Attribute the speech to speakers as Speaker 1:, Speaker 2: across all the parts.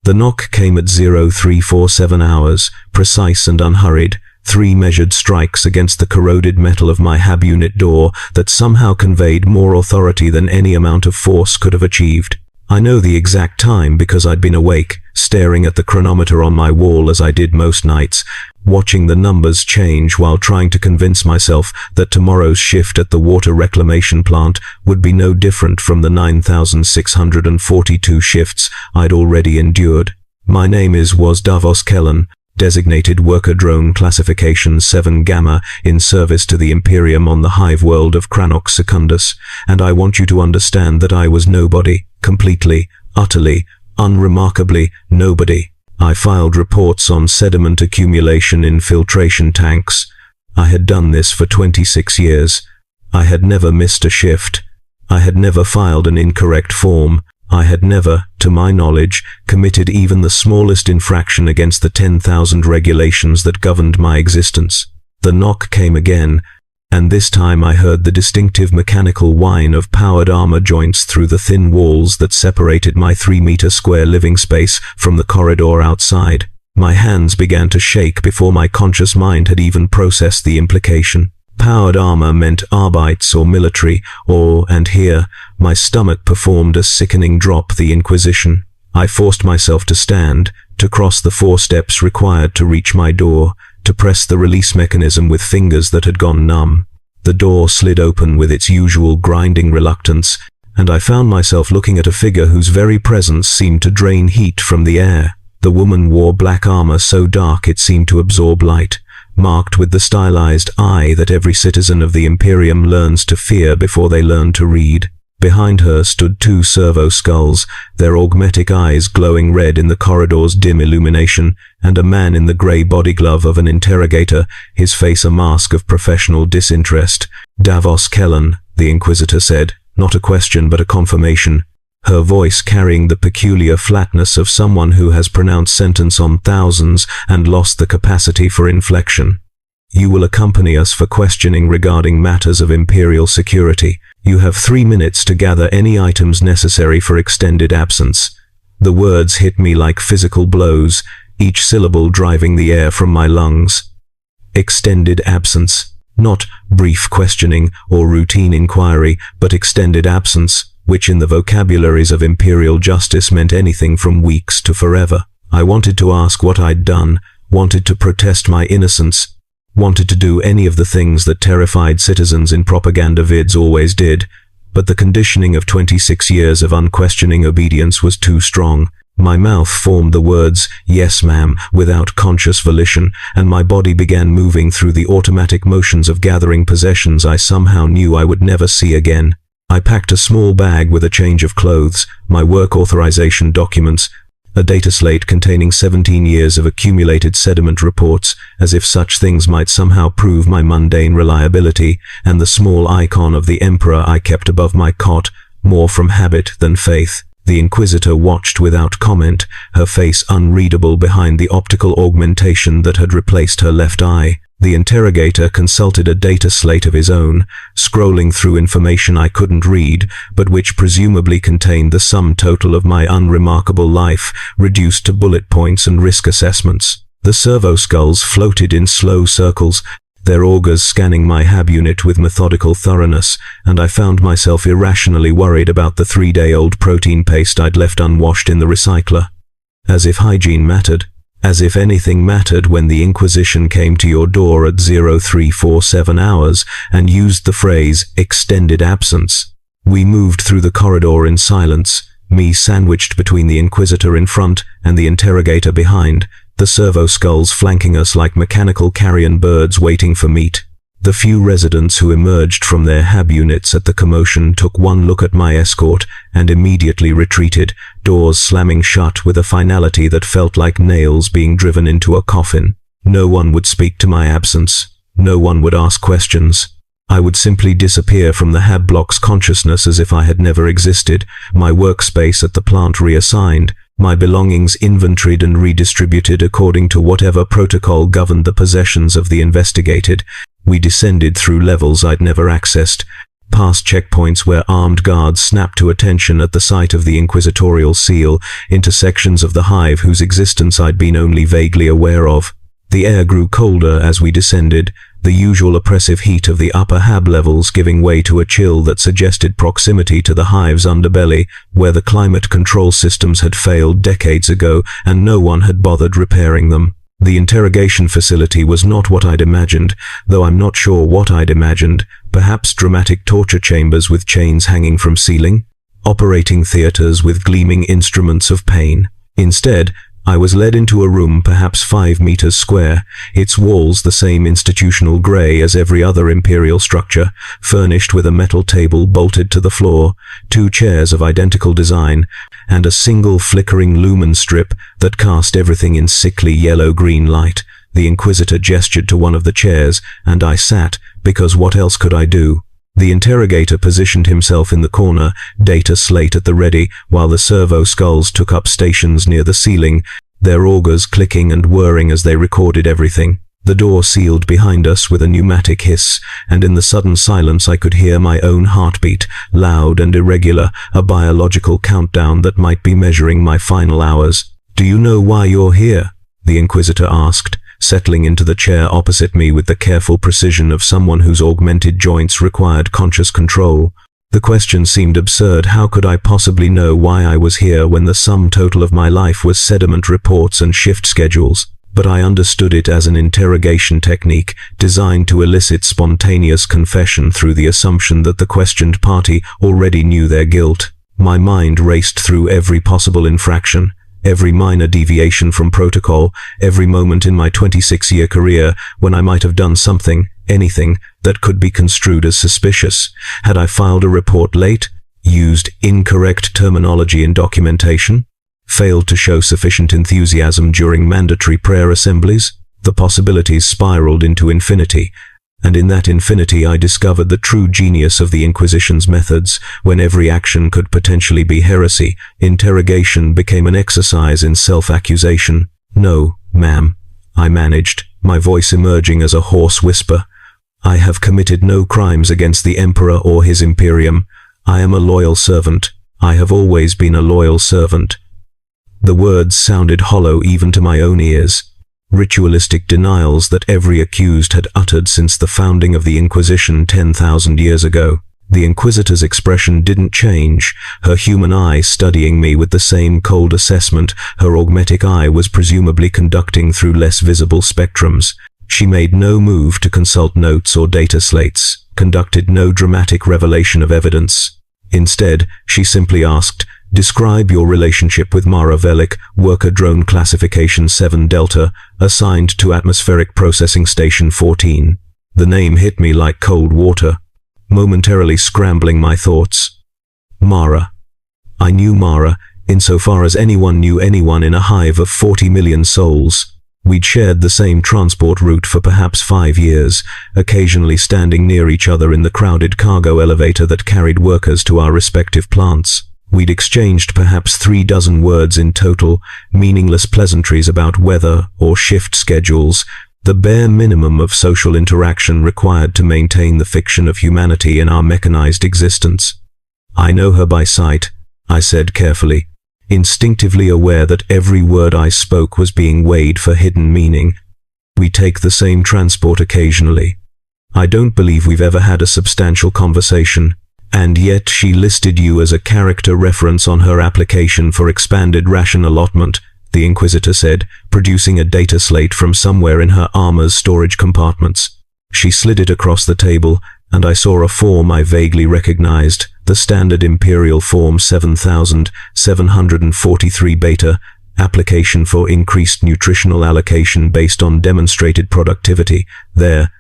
Speaker 1: The knock came at 0347 hours, precise and unhurried, 3 measured strikes against the corroded metal of my hab unit door that somehow conveyed more authority than any amount of force could have achieved. I know the exact time because I'd been awake, staring at the chronometer on my wall as I did most nights, watching the numbers change while trying to convince myself that tomorrow's shift at the water reclamation plant would be no different from the 9,642 shifts I'd already endured. My name was Davos Kellen, designated Worker Drone Classification 7 Gamma in service to the Imperium on the hive world of Cranox Secundus, and I want you to understand that I was nobody, completely, utterly, unremarkably nobody. I filed reports on sediment accumulation in filtration tanks. I had done this for 26 years. I had never missed a shift. I had never filed an incorrect form. I had never, to my knowledge, committed even the smallest infraction against the 10,000 regulations that governed my existence. The knock came again, and this time I heard the distinctive mechanical whine of powered armor joints through the thin walls that separated my 3-meter square living space from the corridor outside. My hands began to shake before my conscious mind had even processed the implication. Powered armor meant Arbeits or military, and here, my stomach performed a sickening drop, the Inquisition. I forced myself to stand, to cross the 4 steps required to reach my door, to press the release mechanism with fingers that had gone numb. The door slid open with its usual grinding reluctance, and I found myself looking at a figure whose very presence seemed to drain heat from the air. The woman wore black armor so dark it seemed to absorb light, marked with the stylized eye that every citizen of the Imperium learns to fear before they learn to read. Behind her stood 2 servo skulls, their augmetic eyes glowing red in the corridor's dim illumination, and a man in the grey body glove of an interrogator, his face a mask of professional disinterest. "Davos Kellen," the Inquisitor said, not a question but a confirmation, her voice carrying the peculiar flatness of someone who has pronounced sentence on thousands and lost the capacity for inflection. "You will accompany us for questioning regarding matters of Imperial security. You have 3 minutes to gather any items necessary for extended absence." The words hit me like physical blows, each syllable driving the air from my lungs. Extended absence. Not brief questioning or routine inquiry, but extended absence, which in the vocabularies of Imperial justice meant anything from weeks to forever. I wanted to ask what I'd done, wanted to protest my innocence, wanted to do any of the things that terrified citizens in propaganda vids always did, but the conditioning of 26 years of unquestioning obedience was too strong. My mouth formed the words, "Yes, ma'am," without conscious volition, and my body began moving through the automatic motions of gathering possessions I somehow knew I would never see again. I packed a small bag with a change of clothes, my work authorization documents, a data slate containing 17 years of accumulated sediment reports, as if such things might somehow prove my mundane reliability, and the small icon of the Emperor I kept above my cot, more from habit than faith. The Inquisitor watched without comment, her face unreadable behind the optical augmentation that had replaced her left eye. The interrogator consulted a data slate of his own, scrolling through information I couldn't read, but which presumably contained the sum total of my unremarkable life, reduced to bullet points and risk assessments. The servo skulls floated in slow circles, their augers scanning my hab unit with methodical thoroughness, and I found myself irrationally worried about the 3-day-old protein paste I'd left unwashed in the recycler. As if hygiene mattered. As if anything mattered when the Inquisition came to your door at 0347 hours and used the phrase, "extended absence." We moved through the corridor in silence, me sandwiched between the Inquisitor in front and the interrogator behind, the servo skulls flanking us like mechanical carrion birds waiting for meat. The few residents who emerged from their hab units at the commotion took one look at my escort and immediately retreated, doors slamming shut with a finality that felt like nails being driven into a coffin. No one would speak to my absence. No one would ask questions. I would simply disappear from the hab block's consciousness as if I had never existed, my workspace at the plant reassigned, my belongings inventoried and redistributed according to whatever protocol governed the possessions of the investigated. We descended through levels I'd never accessed, past checkpoints where armed guards snapped to attention at the sight of the inquisitorial seal, into sections of the hive whose existence I'd been only vaguely aware of. The air grew colder as we descended, the usual oppressive heat of the upper hab levels giving way to a chill that suggested proximity to the hive's underbelly, where the climate control systems had failed decades ago and no one had bothered repairing them. The interrogation facility was not what I'd imagined, though I'm not sure what I'd imagined. Perhaps dramatic torture chambers with chains hanging from ceiling? Operating theaters with gleaming instruments of pain? Instead, I was led into a room perhaps 5 meters square, its walls the same institutional grey as every other Imperial structure, furnished with a metal table bolted to the floor, 2 chairs of identical design, and a single flickering lumen strip that cast everything in sickly yellow-green light. The Inquisitor gestured to one of the chairs, and I sat, because what else could I do? The interrogator positioned himself in the corner, data slate at the ready, while the servo skulls took up stations near the ceiling, their augers clicking and whirring as they recorded everything. The door sealed behind us with a pneumatic hiss, and in the sudden silence I could hear my own heartbeat, loud and irregular, a biological countdown that might be measuring my final hours. "Do you know why you're here?" the Inquisitor asked, settling into the chair opposite me with the careful precision of someone whose augmented joints required conscious control. The question seemed absurd. How could I possibly know why I was here when the sum total of my life was sediment reports and shift schedules? But I understood it as an interrogation technique designed to elicit spontaneous confession through the assumption that the questioned party already knew their guilt. My mind raced through every possible infraction, every minor deviation from protocol, every moment in my 26-year career when I might have done something, anything, that could be construed as suspicious. Had I filed a report late? Used incorrect terminology in documentation? Failed to show sufficient enthusiasm during mandatory prayer assemblies? The possibilities spiraled into infinity, and in that infinity I discovered the true genius of the Inquisition's methods. When every action could potentially be heresy, interrogation became an exercise in self-accusation. "No, ma'am," I managed, my voice emerging as a hoarse whisper. "I have committed no crimes against the Emperor or his Imperium. I am a loyal servant. I have always been a loyal servant." The words sounded hollow even to my own ears. Ritualistic denials that every accused had uttered since the founding of the Inquisition 10,000 years ago. The Inquisitor's expression didn't change, her human eye studying me with the same cold assessment her augmetic eye was presumably conducting through less visible spectrums. She made no move to consult notes or data slates, conducted no dramatic revelation of evidence. Instead, she simply asked, "Describe your relationship with Mara Relic, Worker Drone Classification 7 Delta, assigned to Atmospheric Processing Station 14. The name hit me like cold water, momentarily scrambling my thoughts. Mara. I knew Mara, insofar as anyone knew anyone in a hive of 40 million souls. We'd shared the same transport route for perhaps 5 years, occasionally standing near each other in the crowded cargo elevator that carried workers to our respective plants. We'd exchanged perhaps 3 dozen words in total, meaningless pleasantries about weather or shift schedules, the bare minimum of social interaction required to maintain the fiction of humanity in our mechanized existence. "I know her by sight," I said carefully, instinctively aware that every word I spoke was being weighed for hidden meaning. "We take the same transport occasionally. I don't believe we've ever had a substantial conversation. And yet she listed you as a character reference on her application for expanded ration allotment," the Inquisitor said, producing a data slate from somewhere in her armor's storage compartments. She slid it across the table, and I saw a form I vaguely recognized, the standard Imperial Form 7743 Beta, application for increased nutritional allocation based on demonstrated productivity. There,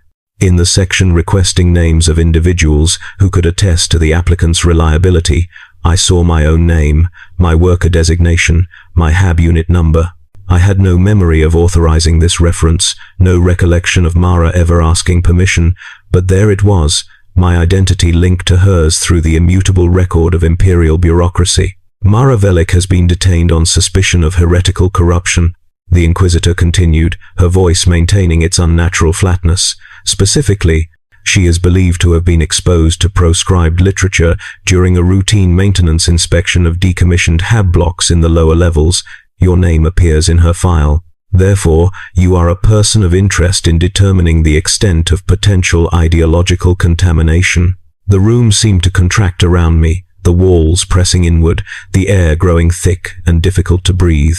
Speaker 1: in the section requesting names of individuals who could attest to the applicant's reliability, I saw my own name, my worker designation, my HAB unit number. I had no memory of authorizing this reference, no recollection of Mara ever asking permission, but there it was, my identity linked to hers through the immutable record of Imperial bureaucracy. "Mara Relic has been detained on suspicion of heretical corruption," the Inquisitor continued, her voice maintaining its unnatural flatness. "Specifically, She is believed to have been exposed to proscribed literature during a routine maintenance inspection of decommissioned hab blocks in the lower levels. Your name appears in her file. Therefore, you are a person of interest in determining the extent of potential ideological contamination. The room seemed to contract around me, the walls pressing inward, the air growing thick and difficult to breathe.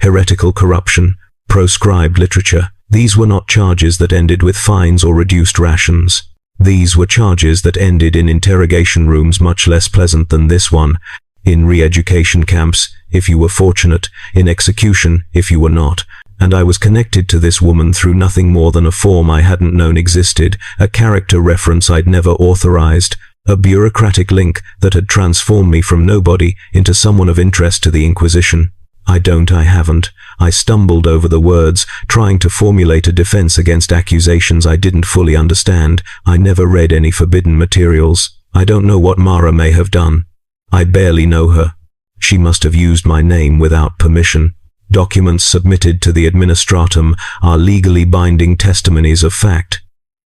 Speaker 1: Heretical corruption, proscribed literature. These were not charges that ended with fines or reduced rations. These were charges that ended in interrogation rooms much less pleasant than this one, in re-education camps, if you were fortunate, in execution, if you were not. And I was connected to this woman through nothing more than a form I hadn't known existed, a character reference I'd never authorized, a bureaucratic link that had transformed me from nobody into someone of interest to the Inquisition. I haven't. I stumbled over the words, trying to formulate a defense against accusations I didn't fully understand. I never read any forbidden materials. I don't know what Mara may have done. I barely know her. She must have used my name without permission. Documents submitted to the administratum are legally binding testimonies of fact.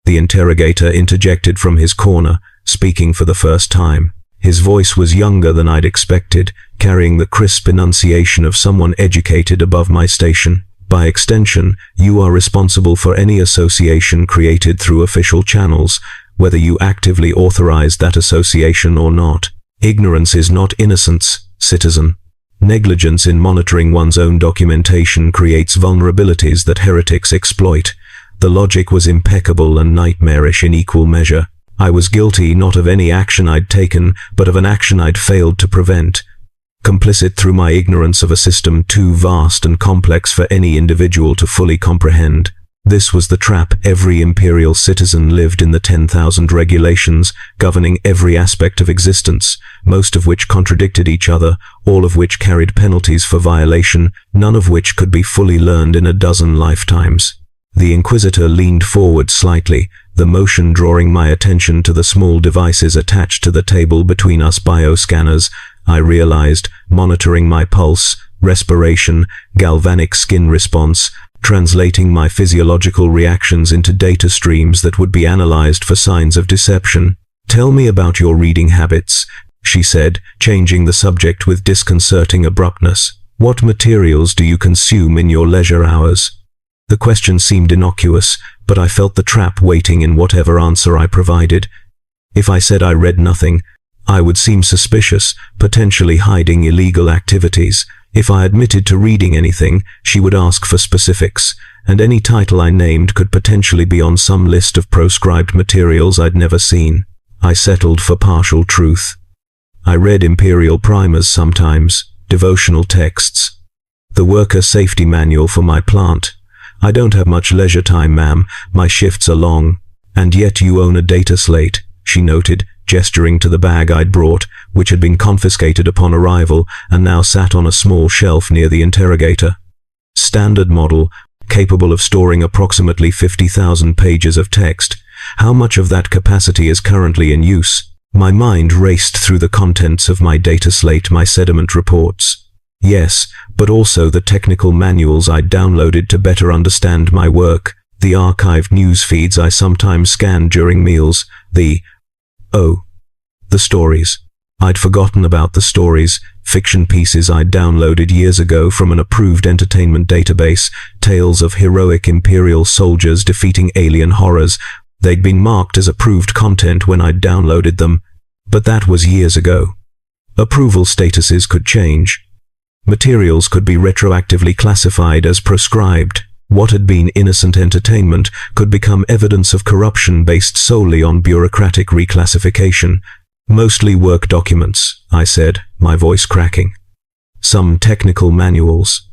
Speaker 1: The interrogator interjected from his corner, speaking for the first time. His voice was younger than I'd expected, carrying the crisp enunciation of someone educated above my station. By extension, you are responsible for any association created through official channels, whether you actively authorized that association or not. Ignorance is not innocence, citizen. Negligence in monitoring one's own documentation creates vulnerabilities that heretics exploit. The logic was impeccable and nightmarish in equal measure. I was guilty not of any action I'd taken, but of an action I'd failed to prevent. Complicit through my ignorance of a system too vast and complex for any individual to fully comprehend. This was the trap every Imperial citizen lived in, the 10,000 regulations governing every aspect of existence, most of which contradicted each other, all of which carried penalties for violation, none of which could be fully learned in a dozen lifetimes. The Inquisitor leaned forward slightly, the motion drawing my attention to the small devices attached to the table between us bioscanners. I realized, monitoring my pulse, respiration, galvanic skin response, translating my physiological reactions into data streams that would be analyzed for signs of deception. Tell me about your reading habits, she said, changing the subject with disconcerting abruptness. What materials do you consume in your leisure hours? The question seemed innocuous, but I felt the trap waiting in whatever answer I provided. If I said I read nothing, I would seem suspicious, potentially hiding illegal activities. If I admitted to reading anything, she would ask for specifics, and any title I named could potentially be on some list of proscribed materials I'd never seen. I settled for partial truth. I read Imperial primers sometimes, devotional texts, the worker safety manual for my plant. I don't have much leisure time, ma'am. My shifts are long. And yet you own a data slate, she noted, gesturing to the bag I'd brought, which had been confiscated upon arrival and now sat on a small shelf near the interrogator. Standard model, capable of storing approximately 50,000 pages of text. How much of that capacity is currently in use? My mind raced through the contents of my data slate, my sediment reports. Yes, but also the technical manuals I'd downloaded to better understand my work, the archived news feeds I sometimes scanned during meals, the stories. I'd forgotten about the stories, fiction pieces I'd downloaded years ago from an approved entertainment database, tales of heroic Imperial soldiers defeating alien horrors. They'd been marked as approved content when I'd downloaded them, but that was years ago. Approval statuses could change. Materials could be retroactively classified as proscribed. What had been innocent entertainment could become evidence of corruption based solely on bureaucratic reclassification. Mostly work documents, I said, my voice cracking. Some technical manuals.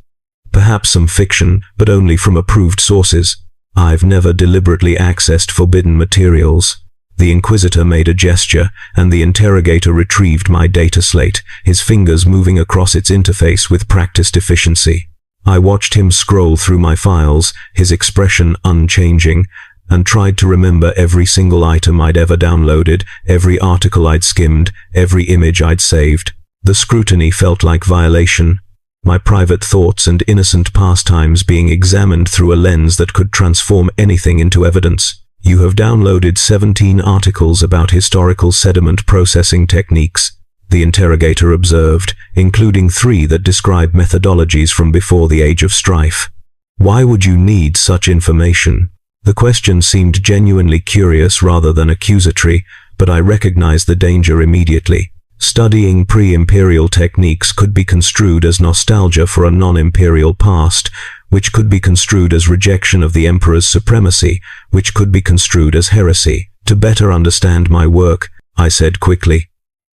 Speaker 1: Perhaps some fiction, but only from approved sources. I've never deliberately accessed forbidden materials. The Inquisitor made a gesture, and the interrogator retrieved my data slate, his fingers moving across its interface with practiced efficiency. I watched him scroll through my files, his expression unchanging, and tried to remember every single item I'd ever downloaded, every article I'd skimmed, every image I'd saved. The scrutiny felt like violation, my private thoughts and innocent pastimes being examined through a lens that could transform anything into evidence. You have downloaded 17 articles about historical sediment processing techniques, the interrogator observed, including 3 that describe methodologies from before the Age of Strife. Why would you need such information? The question seemed genuinely curious rather than accusatory, but I recognized the danger immediately. Studying pre-imperial techniques could be construed as nostalgia for a non-imperial past, which could be construed as rejection of the emperor's supremacy, which could be construed as heresy. To better understand my work, I said quickly,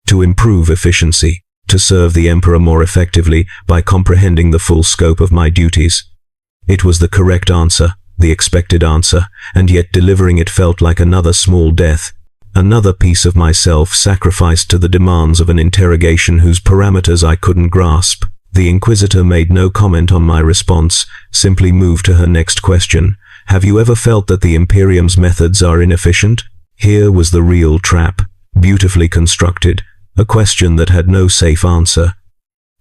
Speaker 1: to improve efficiency, to serve the emperor more effectively by comprehending the full scope of my duties. It was the correct answer, the expected answer, and yet delivering it felt like another small death. Another piece of myself sacrificed to the demands of an interrogation whose parameters I couldn't grasp. The Inquisitor made no comment on my response, simply moved to her next question. Have you ever felt that the Imperium's methods are inefficient? Here was the real trap, beautifully constructed, a question that had no safe answer.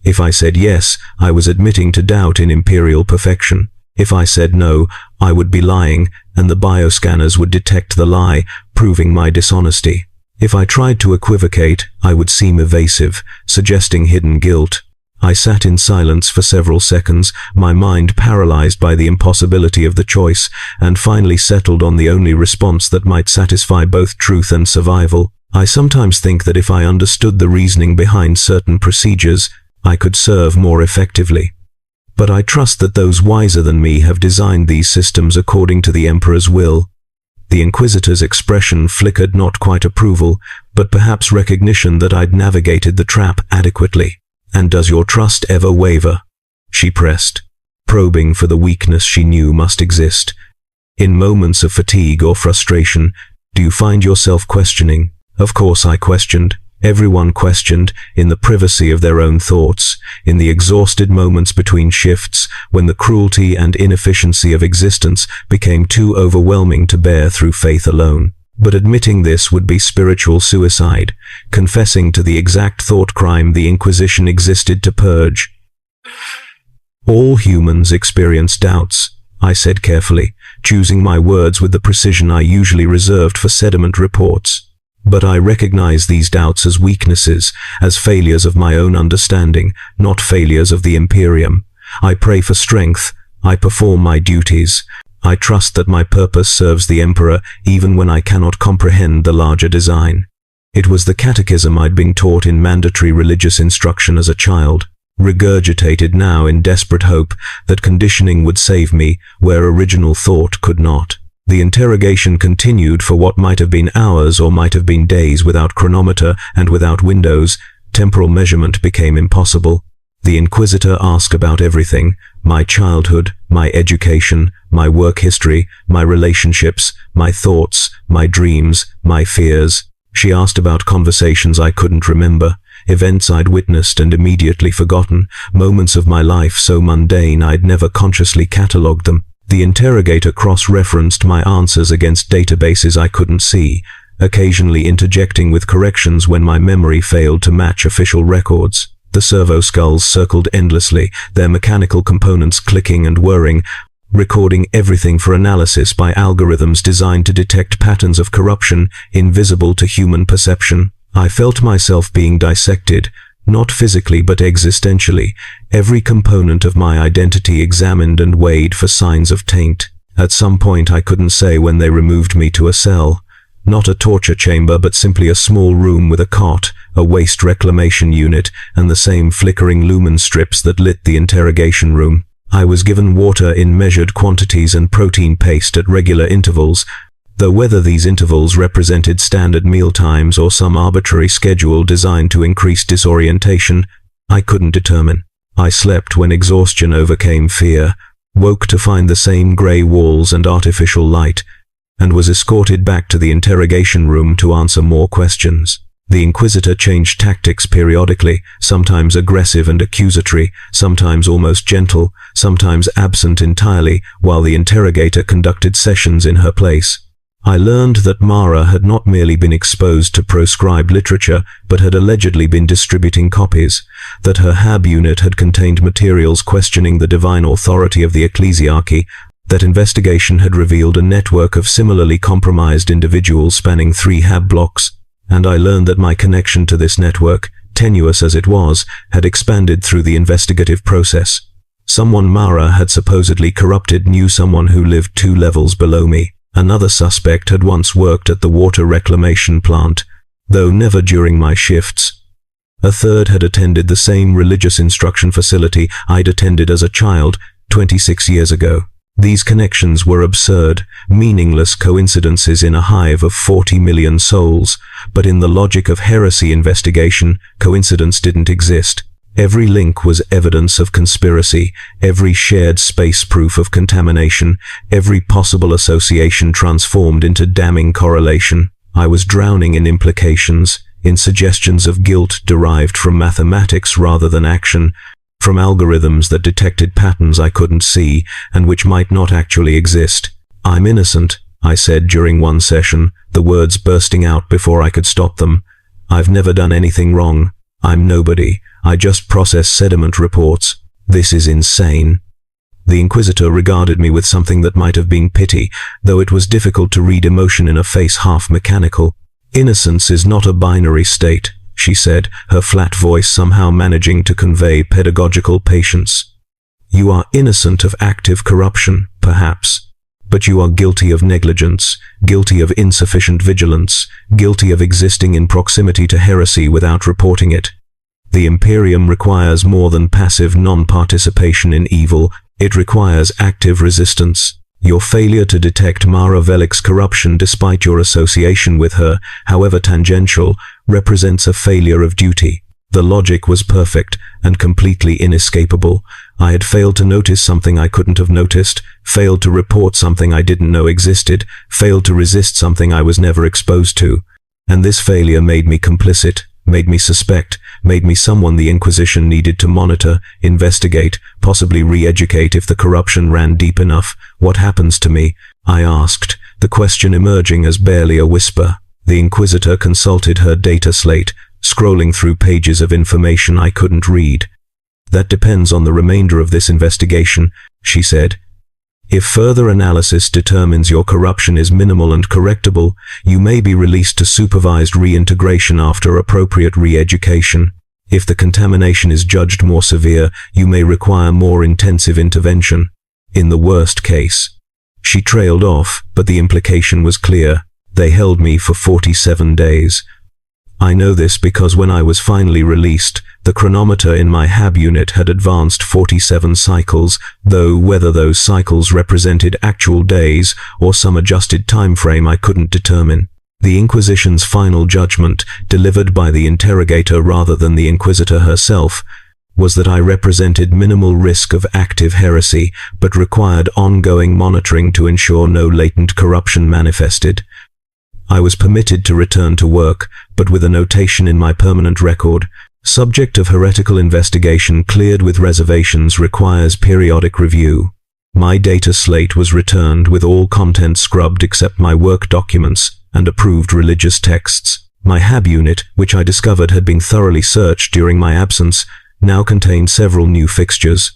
Speaker 1: If I said yes, I was admitting to doubt in Imperial perfection. If I said no, I would be lying, and the bioscanners would detect the lie, proving my dishonesty. If I tried to equivocate, I would seem evasive, suggesting hidden guilt. I sat in silence for several seconds, my mind paralyzed by the impossibility of the choice, and finally settled on the only response that might satisfy both truth and survival. I sometimes think that if I understood the reasoning behind certain procedures, I could serve more effectively. But I trust that those wiser than me have designed these systems according to the Emperor's will. The Inquisitor's expression flickered not quite approval, but perhaps recognition that I'd navigated the trap adequately. And does your trust ever waver? She pressed, probing for the weakness she knew must exist. In moments of fatigue or frustration, do you find yourself questioning? Of course I questioned. Everyone questioned, in the privacy of their own thoughts, in the exhausted moments between shifts, when the cruelty and inefficiency of existence became too overwhelming to bear through faith alone. But admitting this would be spiritual suicide, confessing to the exact thought crime the Inquisition existed to purge. All humans experience doubts, I said carefully, choosing my words with the precision I usually reserved for sediment reports. But I recognize these doubts as weaknesses, as failures of my own understanding, not failures of the Imperium. I pray for strength. I perform my duties. I trust that my purpose serves the Emperor even when I cannot comprehend the larger design. It was the catechism I'd been taught in mandatory religious instruction as a child, regurgitated now in desperate hope that conditioning would save me where original thought could not. The interrogation continued for what might have been hours or might have been days without chronometer and without windows. Temporal measurement became impossible. The Inquisitor asked about everything, my childhood, my education, my work history, my relationships, my thoughts, my dreams, my fears. She asked about conversations I couldn't remember, events I'd witnessed and immediately forgotten, moments of my life so mundane I'd never consciously catalogued them. The interrogator cross-referenced my answers against databases I couldn't see, occasionally interjecting with corrections when my memory failed to match official records. The servo skulls circled endlessly, their mechanical components clicking and whirring, recording everything for analysis by algorithms designed to detect patterns of corruption invisible to human perception. I felt myself being dissected, not physically but existentially, every component of my identity examined and weighed for signs of taint. At some point I couldn't say when they removed me to a cell. Not a torture chamber but simply a small room with a cot, a waste reclamation unit, and the same flickering lumen strips that lit the interrogation room. I was given water in measured quantities and protein paste at regular intervals, though whether these intervals represented standard meal times or some arbitrary schedule designed to increase disorientation, I couldn't determine. I slept when exhaustion overcame fear, woke to find the same grey walls and artificial light, and was escorted back to the interrogation room to answer more questions. The Inquisitor changed tactics periodically, sometimes aggressive and accusatory, sometimes almost gentle, sometimes absent entirely, while the interrogator conducted sessions in her place. I learned that Mara had not merely been exposed to proscribed literature, but had allegedly been distributing copies, that her HAB unit had contained materials questioning the divine authority of the ecclesiarchy, That investigation had revealed a network of similarly compromised individuals spanning 3 hab blocks, and I learned that my connection to this network, tenuous as it was, had expanded through the investigative process. Someone Mara had supposedly corrupted knew someone who lived 2 levels below me. Another suspect had once worked at the water reclamation plant, though never during my shifts. A third had attended the same religious instruction facility I'd attended as a child 26 years ago. These connections were absurd, meaningless coincidences in a hive of 40 million souls, but in the logic of heresy investigation, coincidence didn't exist. Every link was evidence of conspiracy, every shared space proof of contamination, every possible association transformed into damning correlation. I was drowning in implications, in suggestions of guilt derived from mathematics rather than action, from algorithms that detected patterns I couldn't see and which might not actually exist. "I'm innocent," I said during one session, the words bursting out before I could stop them. "I've never done anything wrong. I'm nobody. I just process sediment reports. This is insane." The Inquisitor regarded me with something that might have been pity, though it was difficult to read emotion in a face half mechanical. "Innocence is not a binary state," she said, her flat voice somehow managing to convey pedagogical patience. "You are innocent of active corruption, perhaps, but you are guilty of negligence, guilty of insufficient vigilance, guilty of existing in proximity to heresy without reporting it. The Imperium requires more than passive non-participation in evil, it requires active resistance. Your failure to detect Mara Velik's corruption despite your association with her, however tangential, represents a failure of duty. The logic was perfect and completely inescapable. I had failed to notice something I couldn't have noticed, failed to report something I didn't know existed, failed to resist something I was never exposed to. And this failure made me complicit, made me suspect, made me someone the Inquisition needed to monitor, investigate, possibly re-educate if the corruption ran deep enough. "What happens to me?" I asked, the question emerging as barely a whisper. The Inquisitor consulted her data slate, scrolling through pages of information I couldn't read. "That depends on the remainder of this investigation," she said. "If further analysis determines your corruption is minimal and correctable, you may be released to supervised reintegration after appropriate re-education. If the contamination is judged more severe, you may require more intensive intervention. In the worst case." She trailed off, but the implication was clear. They held me for 47 days. I know this because when I was finally released, the chronometer in my hab unit had advanced 47 cycles, though whether those cycles represented actual days or some adjusted time frame I couldn't determine. The Inquisition's final judgment, delivered by the interrogator rather than the Inquisitor herself, was that I represented minimal risk of active heresy, but required ongoing monitoring to ensure no latent corruption manifested. I was permitted to return to work, but with a notation in my permanent record: "Subject of heretical investigation cleared with reservations, requires periodic review." My data slate was returned with all content scrubbed except my work documents and approved religious texts. My hab unit, which I discovered had been thoroughly searched during my absence, now contained several new fixtures.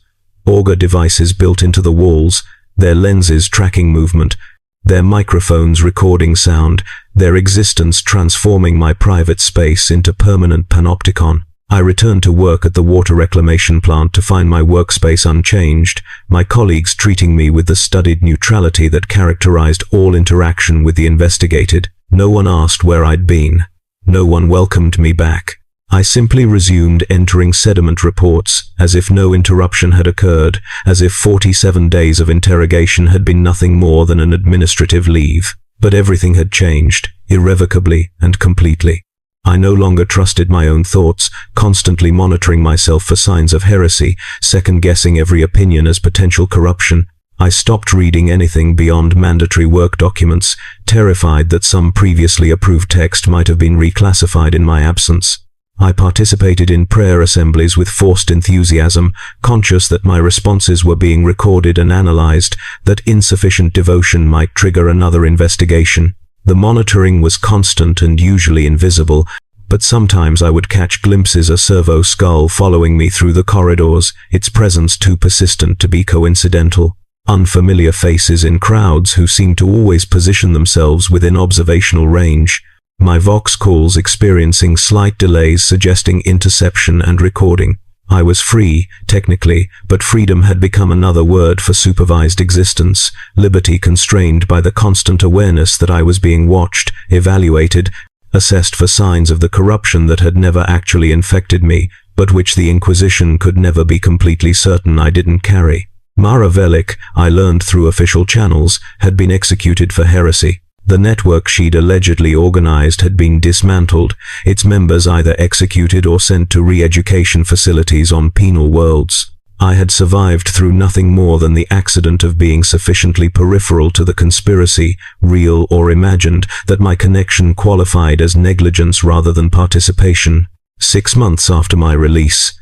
Speaker 1: Auger devices built into the walls, their lenses tracking movement, their microphones recording sound, their existence transforming my private space into permanent panopticon. I returned to work at the water reclamation plant to find my workspace unchanged, my colleagues treating me with the studied neutrality that characterized all interaction with the investigated. No one asked where I'd been. No one welcomed me back. I simply resumed entering sediment reports, as if no interruption had occurred, as if 47 days of interrogation had been nothing more than an administrative leave. But everything had changed, irrevocably and completely. I no longer trusted my own thoughts, constantly monitoring myself for signs of heresy, second-guessing every opinion as potential corruption. I stopped reading anything beyond mandatory work documents, terrified that some previously approved text might have been reclassified in my absence. I participated in prayer assemblies with forced enthusiasm, conscious that my responses were being recorded and analyzed, that insufficient devotion might trigger another investigation. The monitoring was constant and usually invisible, but sometimes I would catch glimpses of a servo skull following me through the corridors, its presence too persistent to be coincidental. Unfamiliar faces in crowds who seemed to always position themselves within observational range. My vox calls experiencing slight delays suggesting interception and recording. I was free, technically, but freedom had become another word for supervised existence, liberty constrained by the constant awareness that I was being watched, evaluated, assessed for signs of the corruption that had never actually infected me, but which the Inquisition could never be completely certain I didn't carry. Mara Velik, I learned through official channels, had been executed for heresy. The network she'd allegedly organized had been dismantled, its members either executed or sent to re-education facilities on penal worlds. I had survived through nothing more than the accident of being sufficiently peripheral to the conspiracy, real or imagined, that my connection qualified as negligence rather than participation. 6 months after my release,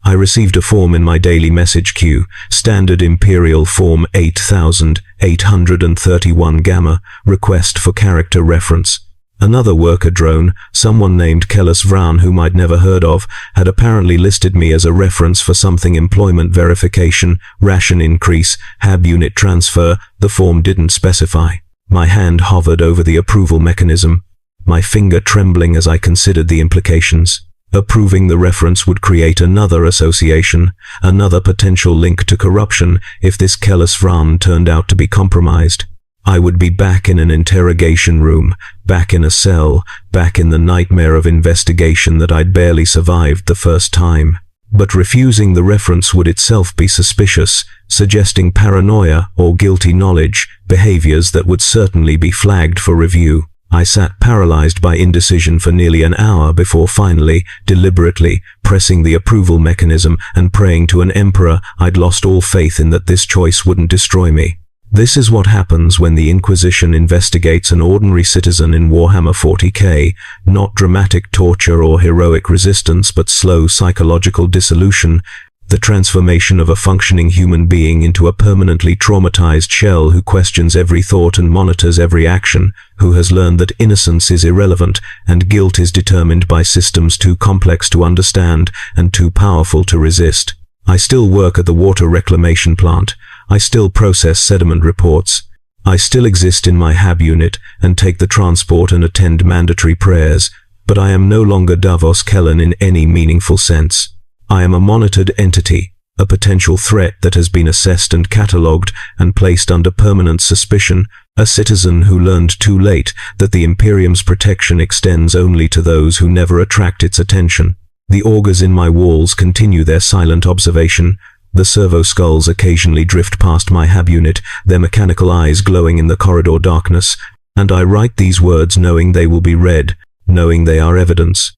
Speaker 1: I received a form in my daily message queue, Standard Imperial Form 8831 Gamma, request for character reference. Another worker drone, someone named Kellis Vran whom I'd never heard of, had apparently listed me as a reference for something employment verification, ration increase, HAB unit transfer. The form didn't specify. My hand hovered over the approval mechanism, my finger trembling as I considered the implications. Approving the reference would create another association, another potential link to corruption if this Kellis Vran turned out to be compromised. I would be back in an interrogation room, back in a cell, back in the nightmare of investigation that I'd barely survived the first time. But refusing the reference would itself be suspicious, suggesting paranoia or guilty knowledge, behaviors that would certainly be flagged for review. I sat paralyzed by indecision for nearly an hour before finally, deliberately, pressing the approval mechanism and praying to an emperor I'd lost all faith in that this choice wouldn't destroy me. This is what happens when the Inquisition investigates an ordinary citizen in Warhammer 40K, not dramatic torture or heroic resistance but slow psychological dissolution, the transformation of a functioning human being into a permanently traumatized shell who questions every thought and monitors every action, who has learned that innocence is irrelevant and guilt is determined by systems too complex to understand and too powerful to resist. I still work at the water reclamation plant. I still process sediment reports. I still exist in my HAB unit and take the transport and attend mandatory prayers, but I am no longer Davos Kellen in any meaningful sense. I am a monitored entity, a potential threat that has been assessed and catalogued and placed under permanent suspicion, a citizen who learned too late that the Imperium's protection extends only to those who never attract its attention. The augurs in my walls continue their silent observation. The servo skulls occasionally drift past my HAB unit, their mechanical eyes glowing in the corridor darkness, and I write these words knowing they will be read, knowing they are evidence.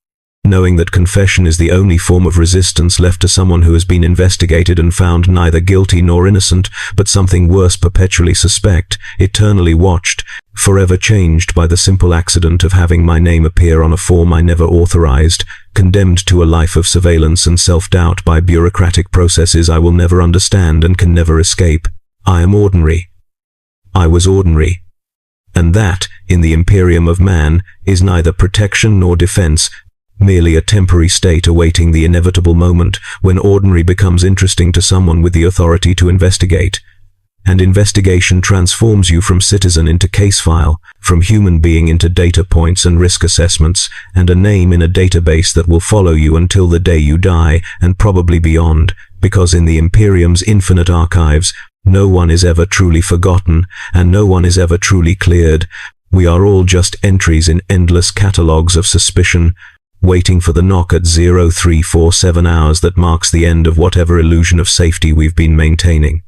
Speaker 1: Knowing that confession is the only form of resistance left to someone who has been investigated and found neither guilty nor innocent, but something worse, perpetually suspect, eternally watched, forever changed by the simple accident of having my name appear on a form I never authorized, condemned to a life of surveillance and self-doubt by bureaucratic processes I will never understand and can never escape. I am ordinary. I was ordinary. And that, in the Imperium of man, is neither protection nor defense, merely a temporary state awaiting the inevitable moment when ordinary becomes interesting to someone with the authority to investigate. And investigation transforms you from citizen into case file, from human being into data points and risk assessments, and a name in a database that will follow you until the day you die, and probably beyond, because in the Imperium's infinite archives, no one is ever truly forgotten, and no one is ever truly cleared. We are all just entries in endless catalogues of suspicion, waiting for the knock at 0347 hours that marks the end of whatever illusion of safety we've been maintaining.